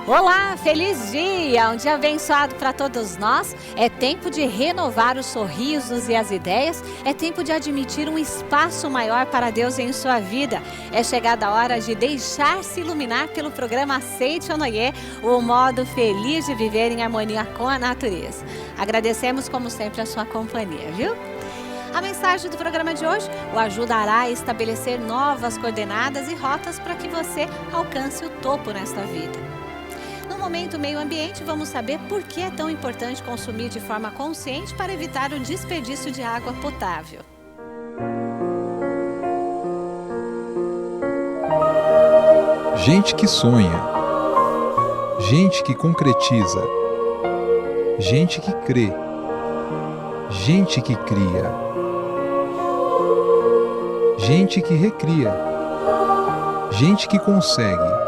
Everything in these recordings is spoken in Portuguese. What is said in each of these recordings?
Olá, feliz dia! Um dia abençoado para todos nós. É tempo de renovar os sorrisos e as ideias. É tempo de admitir um espaço maior para Deus em sua vida. É chegada a hora de deixar-se iluminar pelo programa Aceite ou Noie, o modo feliz de viver em harmonia com a natureza. Agradecemos, como sempre, a sua companhia, viu? A mensagem do programa de hoje o ajudará a estabelecer novas coordenadas e rotas para que você alcance o topo nesta vida. No momento meio ambiente, vamos saber por que é tão importante consumir de forma consciente para evitar o desperdício de água potável. Gente que sonha, gente que concretiza, gente que crê, gente que cria, gente que recria, gente que consegue,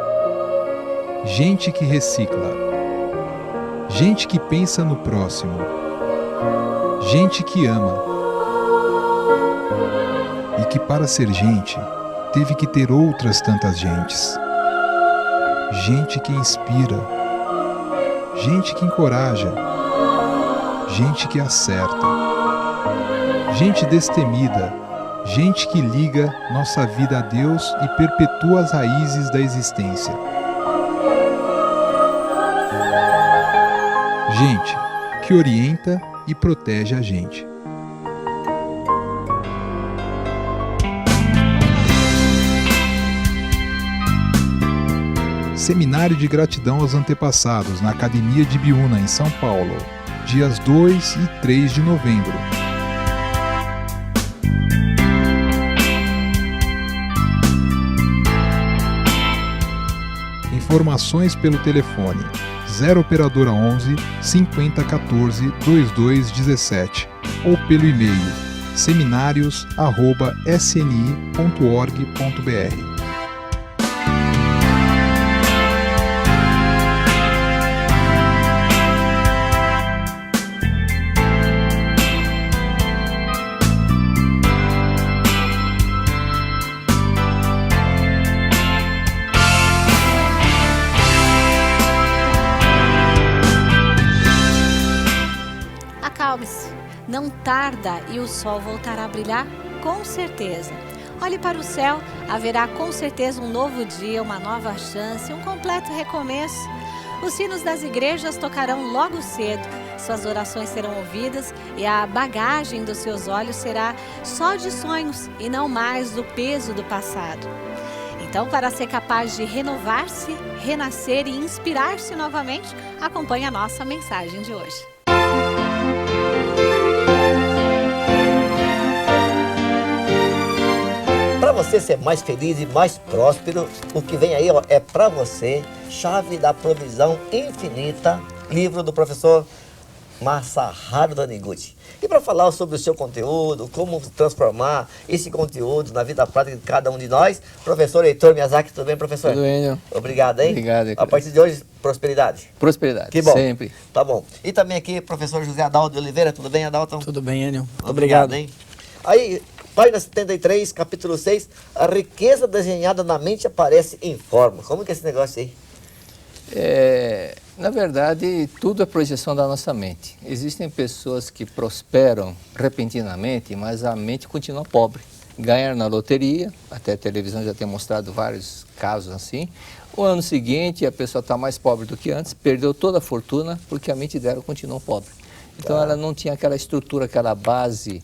gente que recicla, gente que pensa no próximo, gente que ama e que para ser gente teve que ter outras tantas gentes, gente que inspira, gente que encoraja, gente que acerta, gente destemida, gente que liga nossa vida a Deus e perpetua as raízes da existência. Gente que orienta e protege a gente. Seminário de gratidão aos antepassados na Academia de Biúna, em São Paulo, dias 2 e 3 de novembro. Informações pelo telefone 0 operadora 11 50 14 22 17 ou pelo e-mail seminarios@sni.org.br. Acalme-se, não tarda e o sol voltará a brilhar com certeza. Olhe para o céu, haverá com certeza um novo dia, uma nova chance, um completo recomeço. Os sinos das igrejas tocarão logo cedo, suas orações serão ouvidas e a bagagem dos seus olhos será só de sonhos e não mais do peso do passado. Então, para ser capaz de renovar-se, renascer e inspirar-se novamente, acompanhe a nossa mensagem de hoje. Para você ser mais feliz e mais próspero, o que vem aí é para você, Chave da Provisão Infinita, livro do professor Masaharu Taniguchi. E para falar sobre o seu conteúdo, como transformar esse conteúdo na vida prática de cada um de nós, professor Heitor Miyazaki, tudo bem, professor? Tudo bem, Enio. Obrigado, hein? Obrigado. A partir de hoje, prosperidade. Prosperidade, que bom. Sempre. Tá bom. E também aqui, professor José Adalto de Oliveira, tudo bem, Adalto? Tudo bem, Enio. Obrigado, hein? Aí, página 73, capítulo 6, a riqueza desenhada na mente aparece em forma. Como que é esse negócio aí? Na verdade, tudo é projeção da nossa mente. Existem pessoas que prosperam repentinamente, mas a mente continua pobre. Ganhar na loteria, até a televisão já tem mostrado vários casos assim. O ano seguinte, a pessoa está mais pobre do que antes, perdeu toda a fortuna porque a mente dela continua pobre. Então ela não tinha aquela estrutura, aquela base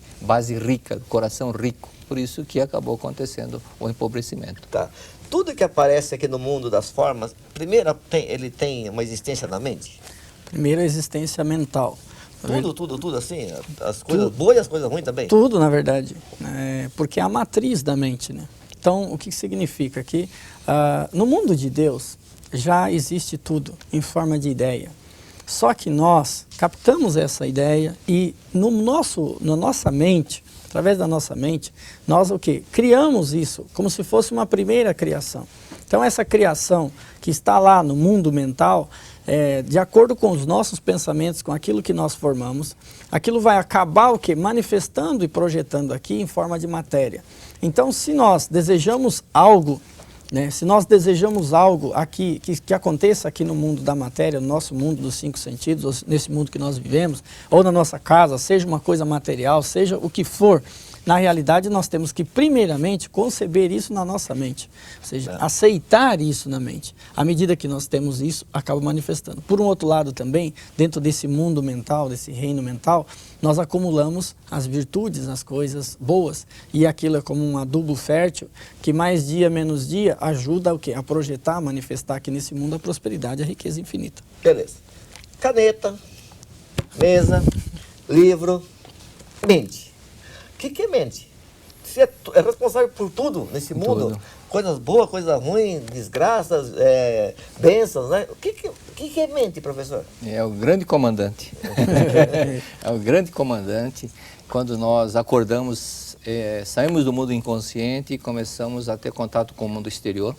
rica, coração rico. Por isso que acabou acontecendo o empobrecimento. Tá. Tudo que aparece aqui no mundo das formas, primeiro ele tem uma existência na mente? Primeiro a existência mental. Tudo assim? As coisas boas e as coisas ruins também? Tudo, na verdade. Porque é a matriz da mente, né? Então, o que significa? Que no mundo de Deus já existe tudo em forma de ideia. Só que nós captamos essa ideia e na nossa mente, através da nossa mente, nós o quê? Criamos isso como se fosse uma primeira criação. Então essa criação que está lá no mundo mental, de acordo com os nossos pensamentos, com aquilo que nós formamos, aquilo vai acabar o quê? Manifestando e projetando aqui em forma de matéria. Então se nós desejamos algo né? Se nós desejamos algo aqui, que aconteça aqui no mundo da matéria, no nosso mundo dos 5 sentidos, ou nesse mundo que nós vivemos, ou na nossa casa, seja uma coisa material, seja o que for, na realidade nós temos que primeiramente conceber isso na nossa mente, ou seja, aceitar isso na mente. À medida que nós temos isso, acaba manifestando. Por um outro lado também, dentro desse mundo mental, desse reino mental, nós acumulamos as virtudes, as coisas boas, e aquilo é como um adubo fértil, que mais dia, menos dia, ajuda o quê? A projetar, a manifestar aqui nesse mundo a prosperidade, a riqueza infinita. Beleza. Caneta, mesa, livro, mente. O que é mente? Você é responsável por tudo nesse mundo? Tudo. Coisas boas, coisas ruins, desgraças, bênçãos, né? O que é mente, professor? É o grande comandante. É o grande comandante. Quando nós acordamos, saímos do mundo inconsciente e começamos a ter contato com o mundo exterior.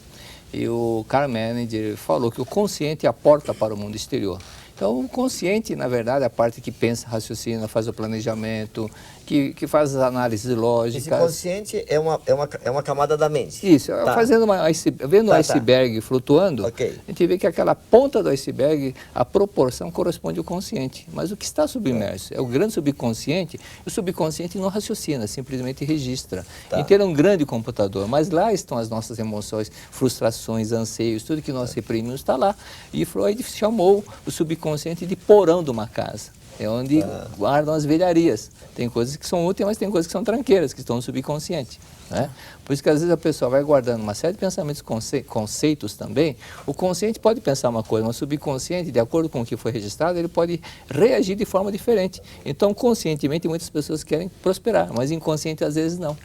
E o Carl Menninger falou que o consciente é a porta para o mundo exterior. Então, o consciente, na verdade, é a parte que pensa, raciocina, faz o planejamento, que faz as análises lógicas. Esse consciente é uma camada da mente. Isso, Tá. vendo o iceberg flutuando, Ok. a gente vê que aquela ponta do iceberg, a proporção corresponde ao consciente. Mas o que está submerso é o grande subconsciente. O subconsciente não raciocina, simplesmente registra. Tá. Então, ele é um grande computador, mas lá estão as nossas emoções, frustrações, anseios, tudo que nós reprimimos está lá. E Freud chamou o subconsciente de porão de uma casa. É onde guardam as velharias. Tem coisas que são úteis, mas tem coisas que são tranqueiras, que estão no subconsciente. Né? Por isso que às vezes a pessoa vai guardando uma série de pensamentos, conceitos também. O consciente pode pensar uma coisa, mas o subconsciente, de acordo com o que foi registrado, ele pode reagir de forma diferente. Então, conscientemente, muitas pessoas querem prosperar, mas inconsciente às vezes não.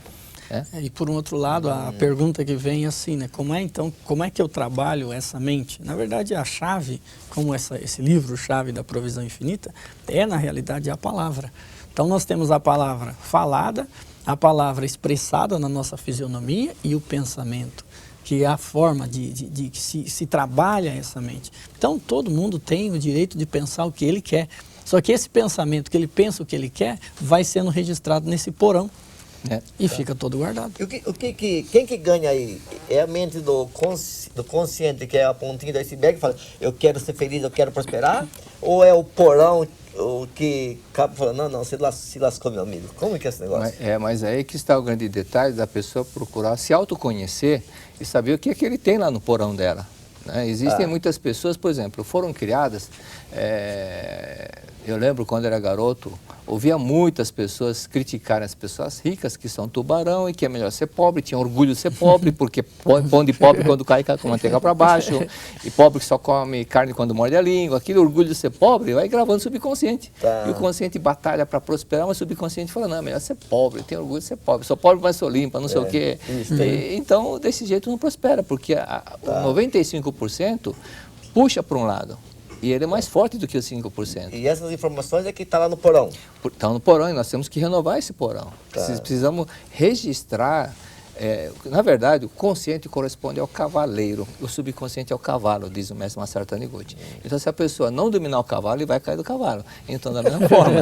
E por um outro lado, a pergunta que vem é assim, né? Como é que eu trabalho essa mente? Na verdade, a chave, como esse livro, Chave da Provisão Infinita, na realidade, a palavra. Então, nós temos a palavra falada, a palavra expressada na nossa fisionomia e o pensamento, que é a forma de que se trabalha essa mente. Então, todo mundo tem o direito de pensar o que ele quer. Só que esse pensamento, que ele pensa o que ele quer, vai sendo registrado nesse porão. E fica todo guardado. Quem que ganha aí? É a mente do consciente, que é a pontinha do iceberg, que fala, eu quero ser feliz, eu quero prosperar? Ou é o porão que acaba falando, não, se lascou, meu amigo? Como é que é esse negócio? Mas aí que está o grande detalhe da pessoa procurar se autoconhecer e saber o que é que ele tem lá no porão dela. Né? Existem muitas pessoas, por exemplo, foram criadas... eu lembro quando era garoto, ouvia muitas pessoas criticarem as pessoas ricas que são tubarão e que é melhor ser pobre, tinha orgulho de ser pobre, porque pão de pobre quando cai com manteiga para baixo, e pobre que só come carne quando morde a língua, aquele orgulho de ser pobre vai gravando no subconsciente. E o consciente batalha para prosperar, mas o subconsciente fala, não, é melhor ser pobre, tem orgulho de ser pobre, sou pobre, mas sou limpa, não sei o quê. Então, desse jeito não prospera, porque o 95% puxa para um lado. E ele é mais forte do que os 5%. E essas informações é que está lá no porão? Está no porão e nós temos que renovar esse porão. Precisamos registrar. Na verdade, o consciente corresponde ao cavaleiro, o subconsciente é o cavalo, diz o mestre Masaru Taniguchi. Então, se a pessoa não dominar o cavalo, ele vai cair do cavalo. Então, da mesma forma,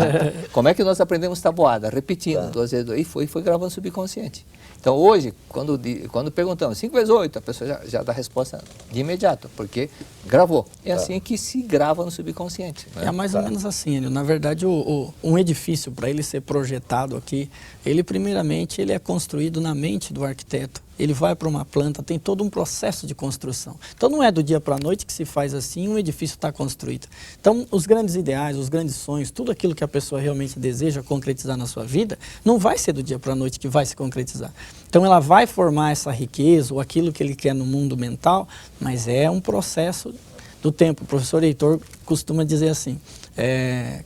como é que nós aprendemos tabuada? Repetindo, 2 vezes 2, e foi gravando o subconsciente. Então, hoje, quando perguntamos 5 vezes 8, a pessoa já dá a resposta de imediato, porque gravou. É assim que se grava no subconsciente. Né? É mais ou menos assim, na verdade, um edifício, para ele ser projetado aqui, ele primeiramente ele é construído na mente do arquiteto. Ele vai para uma planta, tem todo um processo de construção. Então, não é do dia para a noite que se faz assim, um edifício está construído. Então, os grandes ideais, os grandes sonhos, tudo aquilo que a pessoa realmente deseja concretizar na sua vida, não vai ser do dia para a noite que vai se concretizar. Então, ela vai formar essa riqueza ou aquilo que ele quer no mundo mental, mas é um processo do tempo. O professor Heitor costuma dizer assim,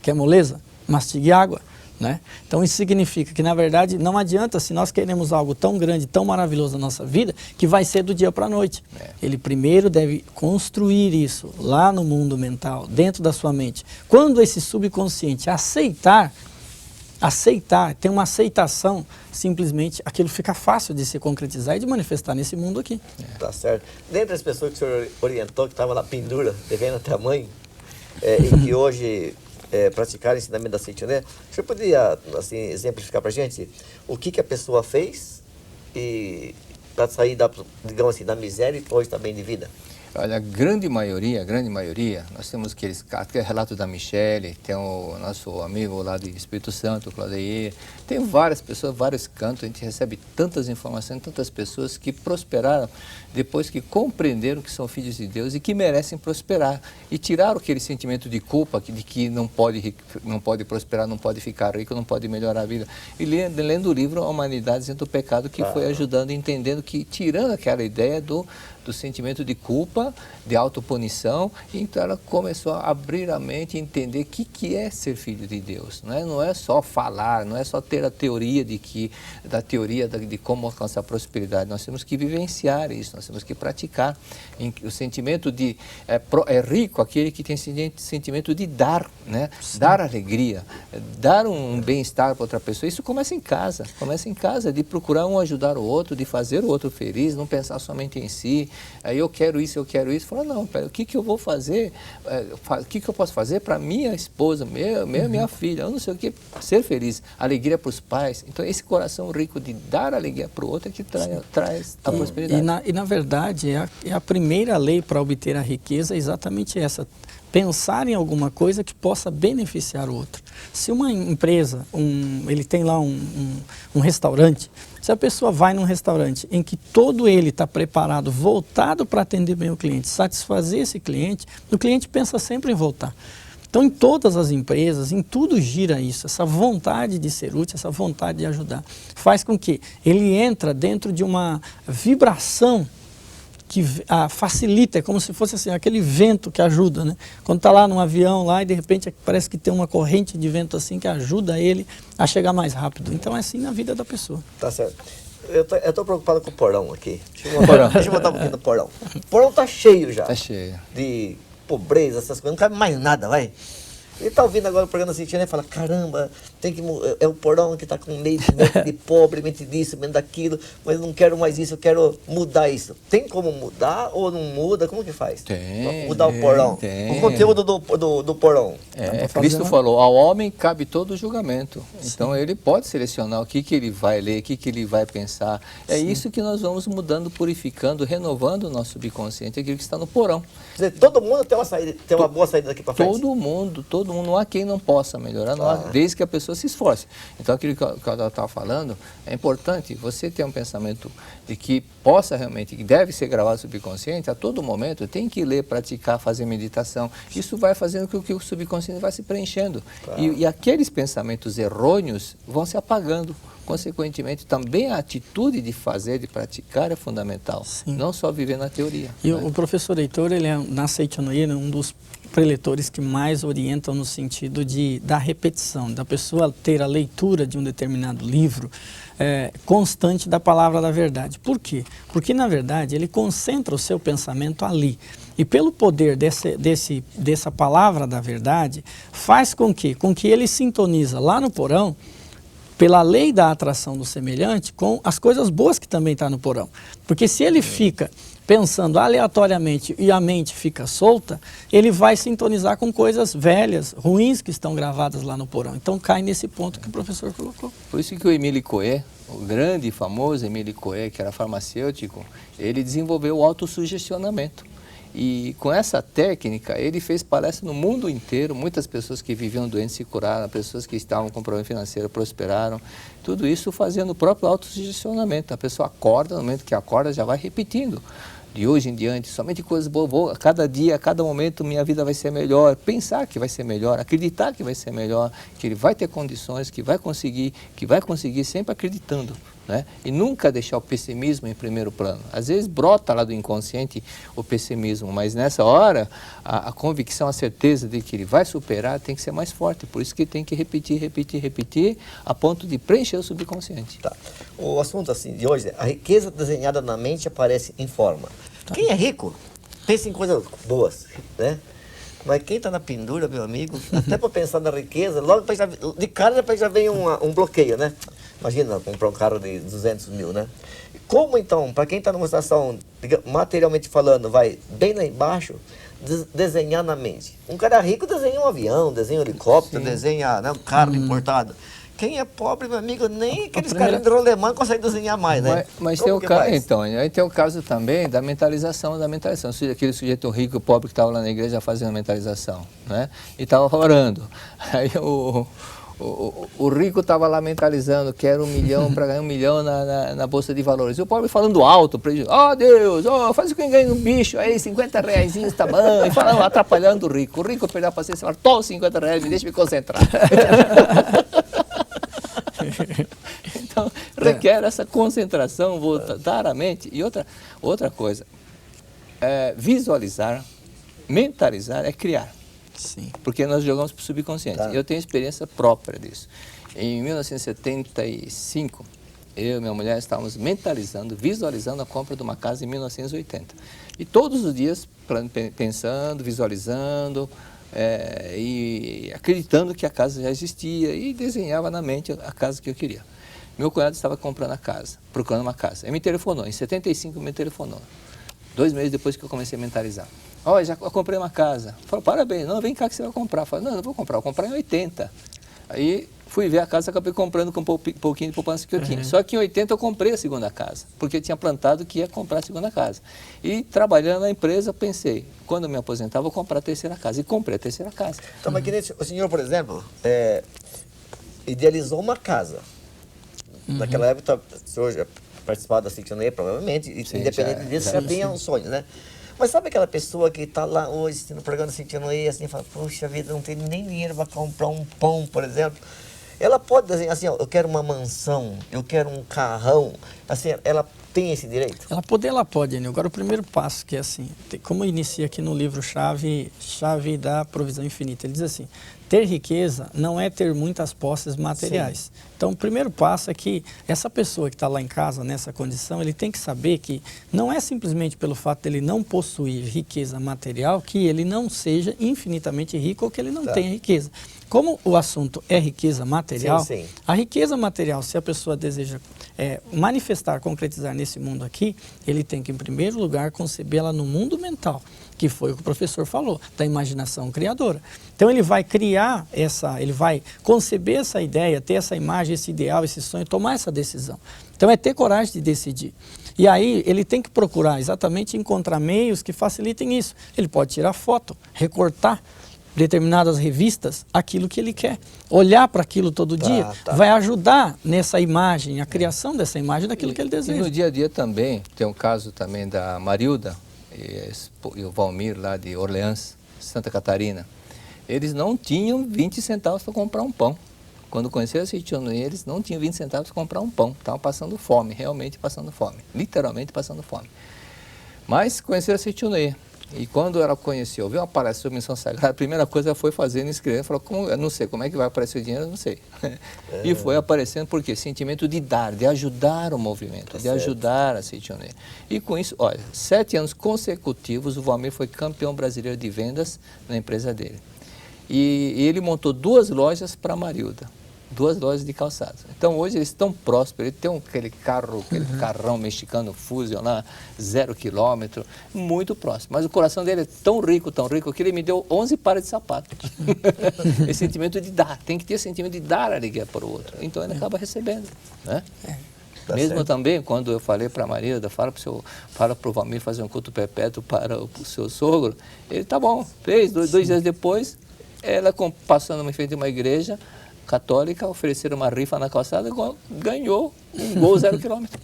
quer moleza? Mastigue água. Né? Então isso significa que, na verdade, não adianta se nós queremos algo tão grande, tão maravilhoso na nossa vida, que vai ser do dia para a noite. Ele primeiro deve construir isso lá no mundo mental, dentro da sua mente. Quando esse subconsciente aceitar, tem uma aceitação, simplesmente aquilo fica fácil de se concretizar e de manifestar nesse mundo aqui. Tá certo. Dentre as pessoas que o senhor orientou, que estavam na pendura, devendo até a mãe, e que hoje... praticar o ensinamento da Seichoné, o senhor poderia assim, exemplificar para a gente o que a pessoa fez e para sair da, digamos assim, da miséria e depois também de vida? Olha, a grande maioria, nós temos aquele relato da Michele, tem o nosso amigo lá do Espírito Santo, o Claudeir, tem várias pessoas, vários cantos, a gente recebe tantas informações, tantas pessoas que prosperaram depois que compreenderam que são filhos de Deus e que merecem prosperar e tiraram aquele sentimento de culpa de que não pode prosperar, não pode ficar rico, não pode melhorar a vida. E lendo o livro A Humanidade Dentro do Pecado, que foi ajudando, entendendo que, tirando aquela ideia do sentimento de culpa, de autopunição, então ela começou a abrir a mente e entender o que é ser filho de Deus. Não é só falar, não é só ter a teoria de como alcançar a prosperidade. Nós temos que vivenciar isso, nós temos que praticar. O sentimento de é rico aquele que tem sentimento de dar, né? Dar alegria, dar um bem-estar para outra pessoa. Isso começa em casa, de procurar um ajudar o outro, de fazer o outro feliz, não pensar somente em si. Aí eu quero isso. Fala, não, pera, o que eu vou fazer? O que eu posso fazer para minha esposa, minha filha? Eu não sei o que, ser feliz, alegria para os pais. Então, esse coração rico de dar alegria para o outro é que traz a prosperidade. E na verdade, a primeira lei para obter a riqueza é exatamente essa. Pensar em alguma coisa que possa beneficiar o outro. Se uma empresa, ele tem lá um restaurante, se a pessoa vai num restaurante em que todo ele está preparado, voltado para atender bem o cliente, satisfazer esse cliente, o cliente pensa sempre em voltar. Então, em todas as empresas, em tudo gira isso, essa vontade de ser útil, essa vontade de ajudar, faz com que ele entra dentro de uma vibração que facilita, é como se fosse assim, aquele vento que ajuda, né? Quando está lá num avião lá e de repente parece que tem uma corrente de vento assim que ajuda ele a chegar mais rápido. Então é assim na vida da pessoa. Tá certo. Eu estou preocupado com o porão aqui. Deixa eu botar um pouquinho no porão. O porão tá cheio já. Tá cheio. De pobreza, essas coisas. Não cabe mais nada, vai. Ele está ouvindo agora o programa assistindo e fala, caramba, é o porão que está com mente de pobre, mente disso, mente daquilo, mas eu não quero mais isso, eu quero mudar isso. Tem como mudar ou não muda? Como que faz? Tem. Mudar o porão. Tem. O conteúdo do porão. Cristo falou, ao homem cabe todo o julgamento. Sim. Então ele pode selecionar o que ele vai ler, o que ele vai pensar. É Sim. isso que nós vamos mudando, purificando, renovando o nosso subconsciente, aquilo que está no porão. Quer dizer, todo mundo tem uma saída, tem uma boa saída daqui para frente? Todo mundo, não há quem não possa melhorar, não há, desde que a pessoa se esforce. Então, aquilo que eu estava falando, é importante você ter um pensamento de que possa realmente, que deve ser gravado no subconsciente, a todo momento, tem que ler, praticar, fazer meditação. Isso vai fazendo com que o subconsciente vai se preenchendo. E aqueles pensamentos errôneos vão se apagando. Consequentemente, também a atitude de fazer, de praticar é fundamental. Sim. Não só viver na teoria. E o professor Heitor, ele é, na Seitianoia, um dos preletores que mais orientam no sentido da repetição, da pessoa ter a leitura de um determinado livro constante da palavra da verdade. Por quê? Porque, na verdade, ele concentra o seu pensamento ali. E pelo poder dessa palavra da verdade, faz com que ele sintoniza lá no porão, pela lei da atração do semelhante, com as coisas boas que também estão no porão. Porque se ele fica pensando aleatoriamente e a mente fica solta, ele vai sintonizar com coisas velhas, ruins que estão gravadas lá no porão. Então cai nesse ponto que o professor colocou. Por isso que o Emile Coué, o grande e famoso Emile Coué, que era farmacêutico, ele desenvolveu o autossugestionamento. E com essa técnica, ele fez palestra no mundo inteiro, muitas pessoas que viviam doentes se curaram, pessoas que estavam com problema financeiro prosperaram, tudo isso fazendo o próprio autossugestionamento. A pessoa acorda, no momento que acorda, já vai repetindo. De hoje em diante, somente coisas boas, a cada dia, a cada momento, minha vida vai ser melhor, pensar que vai ser melhor, acreditar que vai ser melhor, que ele vai ter condições, que vai conseguir sempre acreditando. Né? E nunca deixar o pessimismo em primeiro plano. Às vezes brota lá do inconsciente o pessimismo, mas nessa hora a convicção, a certeza de que ele vai superar tem que ser mais forte. Por isso que tem que repetir, a ponto de preencher o subconsciente. Tá. O assunto assim, de hoje é a riqueza desenhada na mente aparece em forma. Tá. Quem é rico pensa em coisas boas, né? Mas quem está na pendura, meu amigo, até para pensar na riqueza, logo de cara já vem um bloqueio, né? Imagina comprar um carro de 200 mil, né? Como então, para quem está numa situação, materialmente falando, vai bem lá embaixo, desenhar na mente? Um cara rico desenha um avião, desenha um helicóptero, desenha um carro importado. quem é pobre, meu amigo, nem aqueles caras de rolemã conseguem desenhar mais, né? Mas tem o caso, então, aí tem o caso também da mentalização. Aquele sujeito rico e pobre que estava lá na igreja fazendo mentalização, né? E estava orando. Aí o rico estava lá mentalizando, quero 1 milhão para ganhar 1 milhão na Bolsa de Valores. E o pobre falando alto, Deus, faz com que ganhe um bicho aí, 50 reais, tá bom. E falando, atrapalhando o rico. O rico perdeu a paciência e falou, toma 50 reais, deixa eu me concentrar. Então, requer essa concentração, voltar a mente. E outra coisa, visualizar, mentalizar é criar. Sim. Porque nós jogamos para o subconsciente. Tá. Eu tenho experiência própria disso. Em 1975, eu e minha mulher estávamos mentalizando, visualizando a compra de uma casa em 1980. E todos os dias pensando, visualizando e acreditando que a casa já existia e desenhava na mente a casa que eu queria. Meu cunhado estava procurando uma casa. Ele me telefonou, em 75 me telefonou. 2 meses depois que eu comecei a mentalizar. Já comprei uma casa. Falei, parabéns, não, vem cá que você vai comprar. Falei, não vou comprar, vou comprar em 80. Aí fui ver a casa, acabei comprando com um pouquinho de poupança que eu tinha. Só que em 80 eu comprei a segunda casa, porque eu tinha plantado que ia comprar a segunda casa. E trabalhando na empresa, pensei, quando eu me aposentar, vou comprar a terceira casa. E comprei a terceira casa. Então, mas o senhor, por exemplo, idealizou uma casa. Naquela época, o senhor já participava da Citionê, provavelmente, e independente disso, já tinha um sonho, né? Mas sabe aquela pessoa que está lá hoje no programa Citionê, assim, fala, puxa vida, não tem nem dinheiro para comprar um pão, por exemplo. Ela pode desenhar assim, eu quero uma mansão, eu quero um carrão, assim, ela tem esse direito? Ela pode, Enio. Agora o primeiro passo, que é assim, como inicia aqui no livro Chave da Provisão Infinita, ele diz assim, ter riqueza não é ter muitas posses materiais. Sim. Então, o primeiro passo é que essa pessoa que está lá em casa, nessa condição, ele tem que saber que não é simplesmente pelo fato dele não possuir riqueza material que ele não seja infinitamente rico ou que ele não tenha riqueza. Como o assunto é riqueza material, sim. A riqueza material, se a pessoa deseja manifestar, concretizar nesse mundo aqui, ele tem que, em primeiro lugar, concebê-la no mundo mental, que foi o que o professor falou, da imaginação criadora. Então ele vai criar ele vai conceber essa ideia, ter essa imagem, esse ideal, esse sonho, tomar essa decisão. Então é ter coragem de decidir. E aí ele tem que procurar exatamente encontrar meios que facilitem isso. Ele pode tirar foto, recortar determinadas revistas, aquilo que ele quer. Olhar para aquilo todo dia vai ajudar nessa imagem, a criação dessa imagem daquilo que ele deseja. E no dia a dia também, tem um caso também da Marilda e o Valmir lá de Orleans, Santa Catarina. Eles não tinham 20 centavos para comprar um pão. Quando conheceram a Citionê, eles não tinham 20 centavos para comprar um pão. Estavam passando fome, realmente passando fome. Literalmente passando fome. Mas conheceram a Citionê. E quando ela conheceu, viu uma palestra sobre missão sagrada, a primeira coisa foi fazer inscrever. Falou, eu não sei como é que vai aparecer o dinheiro, eu não sei. E foi aparecendo porque sentimento de dar, de ajudar o movimento, de ajudar a Citionê. E com isso, olha, 7 anos consecutivos o Valmir foi campeão brasileiro de vendas na empresa dele. E ele montou 2 lojas para a Marilda. 2 lojas de calçados. Então hoje eles estão prósperos, ele tem aquele carrão mexicano Fusion lá, 0 quilômetro, muito próximo. Mas o coração dele é tão rico que ele me deu 11 pares de sapatos. Esse sentimento de dar, tem que ter sentimento de dar alegria para o outro. Então ele acaba recebendo, né? Mesmo certo. Também, quando eu falei para a Marilda, fala para o Valmir fazer um culto perpétuo para o seu sogro, ele, tá bom, fez, 2 dias depois, ela passando em frente a uma igreja católica, ofereceram uma rifa na calçada, ganhou um gol 0 quilômetro.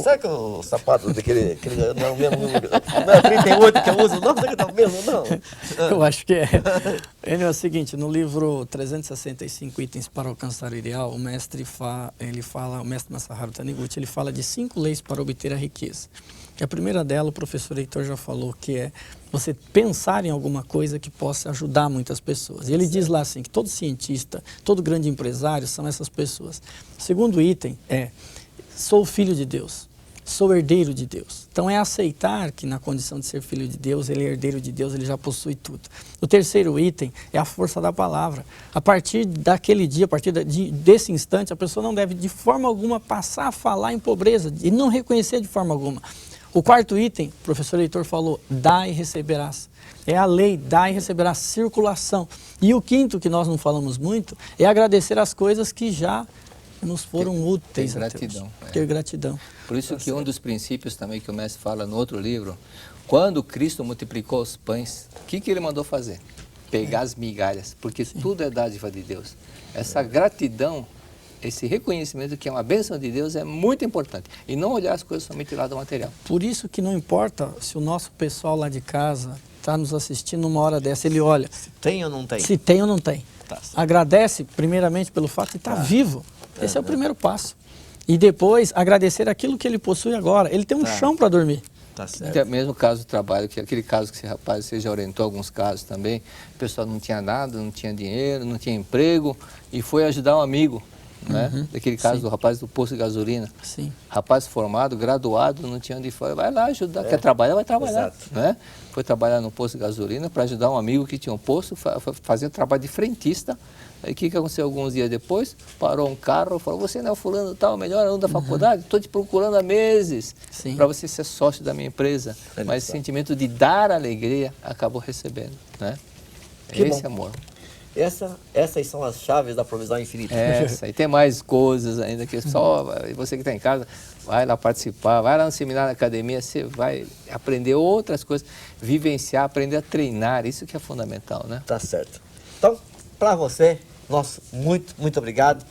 Será que o sapato daquele não é o mesmo número? Não é 38 que eu uso, não? Será que é o mesmo, não? Eu acho que é. É o seguinte, no livro 365 itens para alcançar o ideal, o mestre Masaharu Taniguchi, ele fala de 5 leis para obter a riqueza. E a primeira dela, o professor Heitor já falou, que é você pensar em alguma coisa que possa ajudar muitas pessoas. E ele diz lá assim, que todo cientista, todo grande empresário são essas pessoas. O segundo item é, sou filho de Deus, sou herdeiro de Deus. Então é aceitar que na condição de ser filho de Deus, ele é herdeiro de Deus, ele já possui tudo. O terceiro item é a força da palavra. A partir daquele dia, a partir desse instante, a pessoa não deve de forma alguma passar a falar em pobreza e não reconhecer de forma alguma. O quarto item, o professor Heitor falou, dá e receberás. É a lei, dá e receberás, circulação. E o quinto, que nós não falamos muito, é agradecer as coisas que já nos foram úteis. Ter gratidão. Ter gratidão. Por isso que um dos princípios também que o mestre fala no outro livro, quando Cristo multiplicou os pães, o que ele mandou fazer? Pegar as migalhas, porque tudo é dádiva de Deus. Essa gratidão, esse reconhecimento que é uma bênção de Deus é muito importante. E não olhar as coisas somente lá do material. Por isso que não importa se o nosso pessoal lá de casa está nos assistindo numa hora dessa, ele olha. Se tem ou não tem? Se tem ou não tem. Tá certo. Agradece primeiramente pelo fato de estar vivo. Esse é o primeiro passo. E depois agradecer aquilo que ele possui agora. Ele tem um chão para dormir. Tá certo. Até mesmo o caso do trabalho, que aquele caso que esse rapaz, você já orientou alguns casos também, o pessoal não tinha nada, não tinha dinheiro, não tinha emprego e foi ajudar um amigo, né? Daquele caso do rapaz do posto de gasolina. Sim. Rapaz formado, graduado, não tinha onde ir, vai lá ajudar, quer trabalhar, vai trabalhar, Exato. né? Foi trabalhar no posto de gasolina para ajudar um amigo que tinha um posto, fazia trabalho de frentista. Aí o que aconteceu alguns dias depois? Parou um carro, falou, você não é o fulano tal, melhor aluno da faculdade? Estou te procurando há meses para você ser sócio da minha empresa. Mas esse sentimento de dar alegria acabou recebendo, né? Esse amor. Essas são as chaves da provisão infinita. Essa, e tem mais coisas ainda que só você que está em casa, vai lá participar, vai lá no seminário, na academia, você vai aprender outras coisas, vivenciar, aprender a treinar, isso que é fundamental, né? Tá certo. Então, para você, nosso muito obrigado.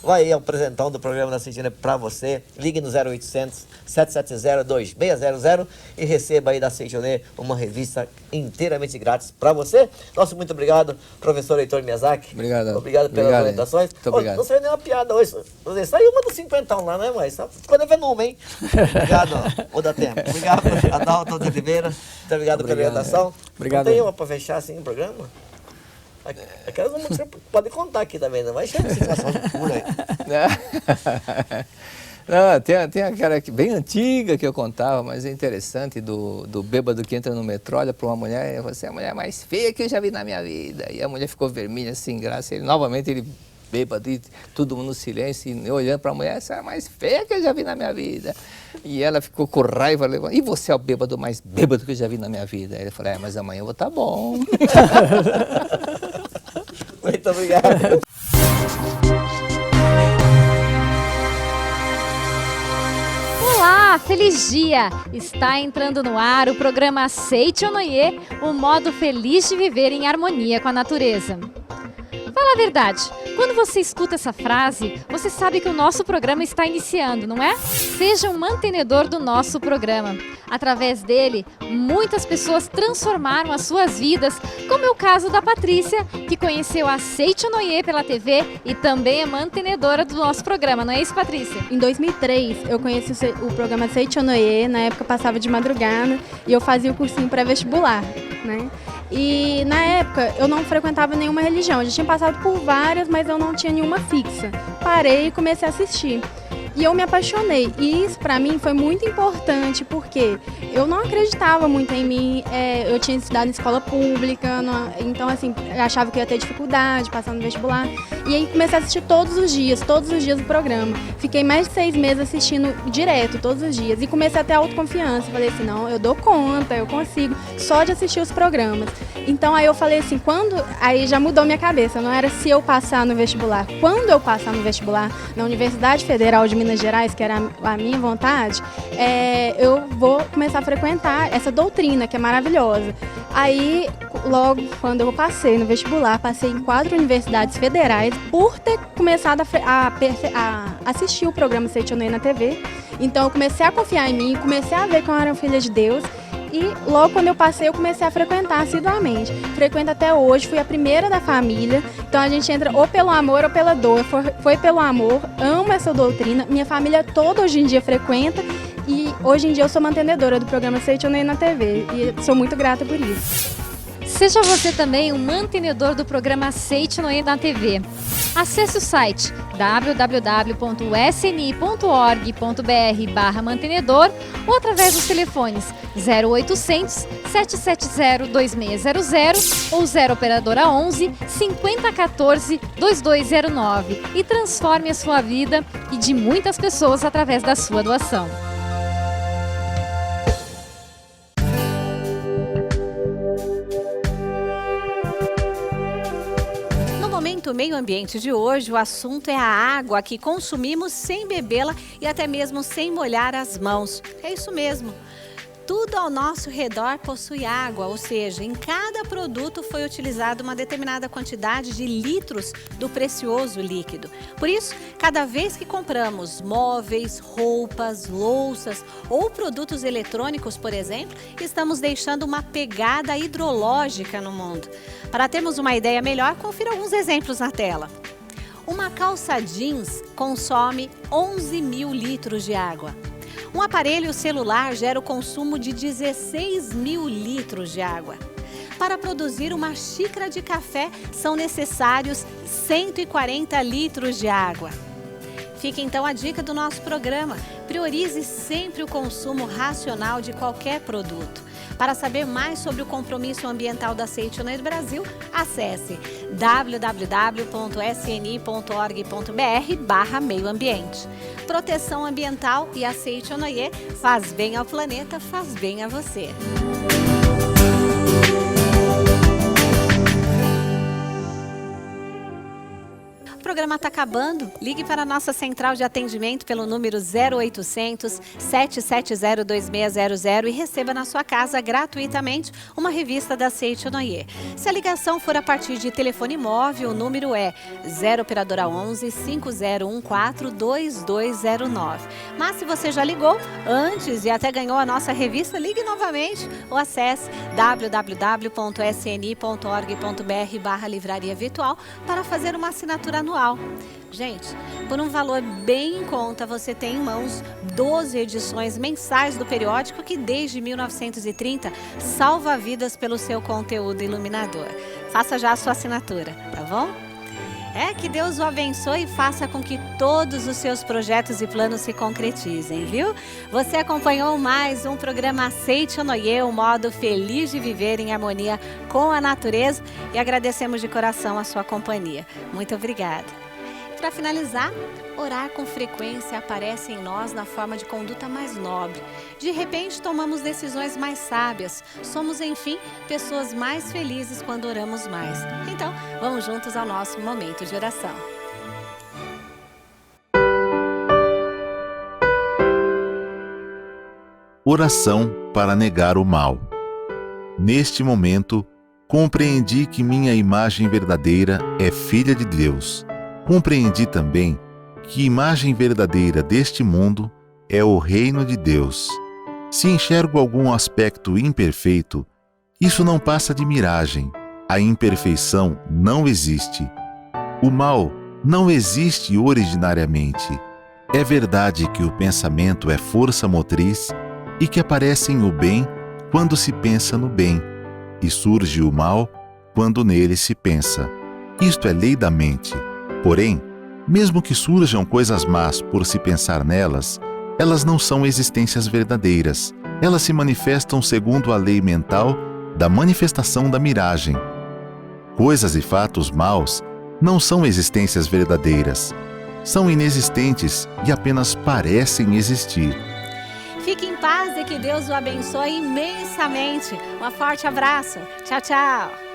Vai aí, é o presentão do programa da Sentinela para você. Ligue no 0800 770 2600 e receba aí da Sentinela uma revista inteiramente grátis para você. Nosso muito obrigado, professor Heitor Miyazaki. Obrigado. Obrigado pelas orientações. Muito obrigado. Não saiu nenhuma piada hoje. Saiu uma do 50 lá, né, mas ficou devendo uma, hein? Obrigado, vou dar tempo. Obrigado, Adalto de Oliveira. Muito obrigado pela orientação. Obrigado. Não tem uma para fechar assim o programa? Aquelas uma que você pode contar aqui também, não vai chegar de situação pura aí. Não, tem aquela bem antiga que eu contava, mas é interessante, do bêbado que entra no metrô, olha para uma mulher, você é a mulher mais feia que eu já vi na minha vida. E a mulher ficou vermelha, sem graça, novamente ele bêbado, e todo mundo no silêncio, e olhando para a mulher, essa é a mais feia que eu já vi na minha vida. E ela ficou com raiva, e você é o bêbado mais bêbado que eu já vi na minha vida. Aí ele falou, mas amanhã eu vou estar bom. Muito obrigado. Olá, feliz dia! Está entrando no ar o programa Seichonoye, o modo feliz de viver em harmonia com a natureza. Fala a verdade, quando você escuta essa frase, você sabe que o nosso programa está iniciando, não é? Seja um mantenedor do nosso programa. Através dele, muitas pessoas transformaram as suas vidas, como é o caso da Patrícia, que conheceu a Seichonoye pela TV e também é mantenedora do nosso programa, não é isso, Patrícia? Em 2003, eu conheci o programa Seichonoye, na época eu passava de madrugada e eu fazia o cursinho pré-vestibular, né? E na época eu não frequentava nenhuma religião, eu já tinha passado por várias, mas eu não tinha nenhuma fixa. Parei e comecei a assistir. E eu me apaixonei. E isso pra mim foi muito importante, porque eu não acreditava muito em mim. Eu tinha estudado em escola pública, então assim, eu achava que ia ter dificuldade passando no vestibular. E aí comecei a assistir todos os dias o programa. Fiquei mais de 6 meses assistindo direto, todos os dias. E comecei a ter autoconfiança. Falei assim, não, eu dou conta, eu consigo, só de assistir os programas. Então aí eu falei assim, aí já mudou minha cabeça, não era se eu passar no vestibular. Quando eu passar no vestibular, na Universidade Federal de Minas Gerais, que era a minha vontade, eu vou começar a frequentar essa doutrina, que é maravilhosa. Aí, logo quando eu passei no vestibular, passei em 4 universidades federais por ter começado a assistir o programa Seichonoye na TV. Então eu comecei a confiar em mim, comecei a ver que eu era filha de Deus. E logo quando eu passei, eu comecei a frequentar assiduamente. Frequento até hoje, fui a primeira da família. Então a gente entra ou pelo amor ou pela dor. Foi pelo amor, amo essa doutrina. Minha família toda hoje em dia frequenta. E hoje em dia eu sou mantenedora do programa Seichonoye na TV. E sou muito grata por isso. Seja você também um mantenedor do programa Seichonoye na TV. Acesse o site www.sni.org.br/mantenedor ou através dos telefones 0800 770 2600 ou 0 operadora 11 5014 2209 e transforme a sua vida e de muitas pessoas através da sua doação. Momento Meio Ambiente de hoje, o assunto é a água que consumimos sem bebê-la e até mesmo sem molhar as mãos. É isso mesmo. Tudo ao nosso redor possui água, ou seja, em cada produto foi utilizada uma determinada quantidade de litros do precioso líquido. Por isso, cada vez que compramos móveis, roupas, louças ou produtos eletrônicos, por exemplo, estamos deixando uma pegada hidrológica no mundo. Para termos uma ideia melhor, confira alguns exemplos na tela. Uma calça jeans consome 11 mil litros de água. Um aparelho celular gera o consumo de 16 mil litros de água. Para produzir uma xícara de café, são necessários 140 litros de água. Fica então a dica do nosso programa. Priorize sempre o consumo racional de qualquer produto. Para saber mais sobre o compromisso ambiental da Seite Onoê do Brasil, acesse www.sni.org.br/meioambiente. Proteção ambiental e a Seite Onoê faz bem ao planeta, faz bem a você. O programa está acabando. Ligue para a nossa central de atendimento pelo número 0800 770 2600 e receba na sua casa gratuitamente uma revista da Seite Onoê. Se a ligação for a partir de telefone móvel, o número é 0 operadora 11 5014 2209. Mas se você já ligou antes e até ganhou a nossa revista, ligue novamente ou acesse www.sni.org.br/livraria virtual para fazer uma assinatura anual. Gente, por um valor bem em conta, você tem em mãos 12 edições mensais do periódico que desde 1930 salva vidas pelo seu conteúdo iluminador. Faça já a sua assinatura, tá bom? Que Deus o abençoe e faça com que todos os seus projetos e planos se concretizem, viu? Você acompanhou mais um programa Seite Onoê, um modo feliz de viver em harmonia com a natureza, e agradecemos de coração a sua companhia. Muito obrigada. Para finalizar, orar com frequência aparece em nós na forma de conduta mais nobre. De repente, tomamos decisões mais sábias. Somos, enfim, pessoas mais felizes quando oramos mais. Então, vamos juntos ao nosso momento de oração. Oração para negar o mal. Neste momento, compreendi que minha imagem verdadeira é filha de Deus. Compreendi também que imagem verdadeira deste mundo é o reino de Deus. Se enxergo algum aspecto imperfeito, isso não passa de miragem. A imperfeição não existe. O mal não existe originariamente. É verdade que o pensamento é força motriz e que aparece o bem quando se pensa no bem, e surge o mal quando nele se pensa. Isto é lei da mente. Porém, mesmo que surjam coisas más por se pensar nelas, elas não são existências verdadeiras. Elas se manifestam segundo a lei mental da manifestação da miragem. Coisas e fatos maus não são existências verdadeiras. São inexistentes e apenas parecem existir. Fique em paz e que Deus o abençoe imensamente. Um forte abraço. Tchau, tchau.